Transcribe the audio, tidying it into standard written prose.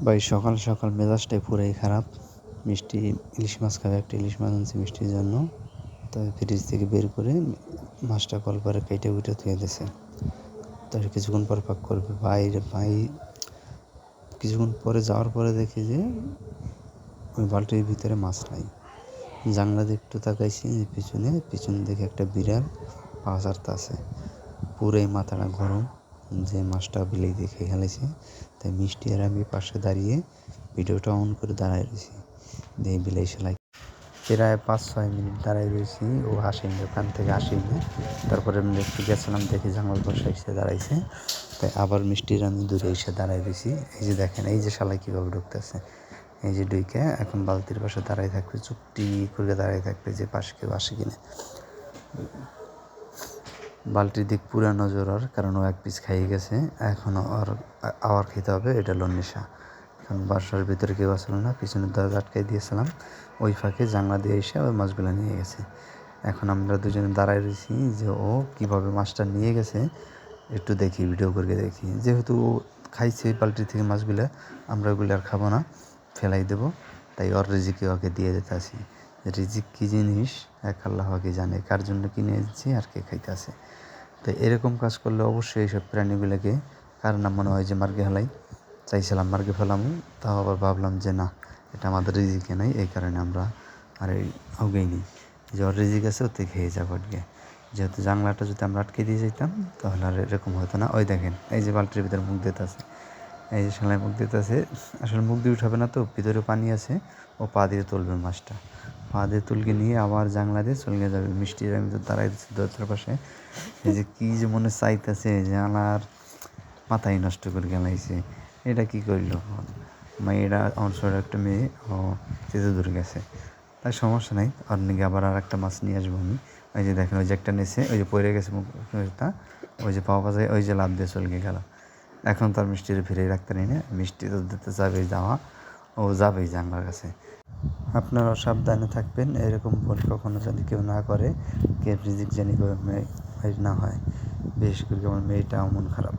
ভাই সকাল সকাল মেজাজটাই পুরাই খারাপ। মিষ্টি ইলিশ মাছ খাবে, একটা ইলিশ মাছ আনছি মিষ্টির জন্য। তাই ফ্রিজ থেকে বের করে মাছটা কলপারে কেটে কুটে ধুয়ে দিয়েছে। তার কিছুক্ষণ পর পাক করবে ভাই রে ভাই। কিছুক্ষণ পরে যাওয়ার পরে দেখি যে ওই বালতির ভিতরে মাছ নাই। জানলা দিয়ে একটু তাকাইছি যে পিছনে দেখে একটা বিড়াল পা চারতাছে। পুরাই মাথাটা গরম যে মাছটা বিলাই দিয়ে খেয়ে ফেলেছে। তাই মিষ্টি আর আমি পাশে দাঁড়িয়ে ভিডিওটা অন করে দাঁড়ায় রয়েছি। দিয়ে বিলাই সেলাই প্রায় 5-6 মিনিট দাঁড়ায় রয়েছি, ও আসেনি, ওখান থেকে আসেনি। তারপরে আমি একটু গেছিলাম, দেখি জানালার পাশে এসে দাঁড়াইছে। তাই আবার মিষ্টির আমি দূরে এসে দাঁড়ায় রয়েছি। এই যে দেখেন, এই যে শালাই কীভাবে ঢুকতেছে। এই যে ডুইকে এখন বালতির পাশে দাঁড়ায় থাকবে, চুপটি করে দাঁড়ায় থাকবে যে পাশে কেউ আসে কিনা। বালতির দিক পুরা নজর ওর, কারণ ও এক পিস খাইয়ে গেছে। এখন ওর আবার খেতে হবে, এটা হলো নেশা। কারণ বাসার ভিতরে কেউ আসলো না, পিছনের দরজা আটকাই দিয়েছিলাম। ওই ফাঁকে জানলা দিয়ে এসে ওই মাছগুলো নিয়ে গেছে। এখন আমরা দুজনে দাঁড়ায় রয়েছি যে ও কীভাবে মাছটা নিয়ে গেছে একটু দেখি, ভিডিও করে দেখি। যেহেতু ও খাইছে বালতি থেকে মাছগুলো, আমরা ওগুলো আর খাবো না, ফেলাই দেবো। তাই ওর রিজিকে ওকে দিয়ে যেতে আসি। রিজিক কী জিনিস এক আল্লাহকে জানে, কার জন্য কিনে এনেছি আর কে খাইতেছে। তো এরকম কাজ করলে অবশ্যই এইসব প্রাণীগুলোকে কার নাম মনে হয় যে মার্গে ফেলাই। চাইছিলাম মার্গে ফেলামো, তাও আবার ভাবলাম যে না, এটা আমাদের রিজিকে নাই, এই কারণে আমরা আর এই আউগেই নিই যে ওর রিজিক আছে, ওতে খেয়ে যাবো আটকে। যেহেতু জানলাটা যদি আমরা আটকে দিয়ে যেতাম তাহলে আর এরকম হতো না। ওই দেখেন, এই যে বালতির ভিতরে মুখ দিতে আছে, এই যে সেলাই মুখ দিতে আছে। আসলে মুখ দিয়ে উঠাবে না, তো ভিতরে পানি আছে, ও পা দিয়ে তুলবে মাছটা। পা দিয়ে তুলকে নিয়ে আবার জানলা দিয়ে চলে যাবে। মিষ্টির আমি তো দাঁড়াই দিচ্ছি দরজার পাশে। এই যে কী যে মনে চাইতেছে যে আমার মাথায় নষ্ট করে গেলাইছে, এটা কী করলো মেয়েরা। আমার ছোটো একটা মেয়ে, ও যেতে দূরে গেছে, তাই সমস্যা নাই, ওর নাকি আবার আর একটা মাছ নিয়ে আসবো আমি। ওই যে দেখেন, ওই যে একটা নেছে, ওই যে পড়ে গেছে মুখটা, ওই যে পাওয়া যায়, ওই যে লাভ দিয়ে চলে গেল। এখন তার মিষ্টির ফিরে রাখতে নেই না, মিষ্টি তো দিতে যাবেই, যাওয়া ও যাবেই জানলার কাছে। আপনারা সাবধানে থাকবেন, এরকম ভুল কখনো যদি কেউ না করে, কে রিজিক জানি না হয়। বিশেষ করে আমার মেয়েটা মন খারাপ।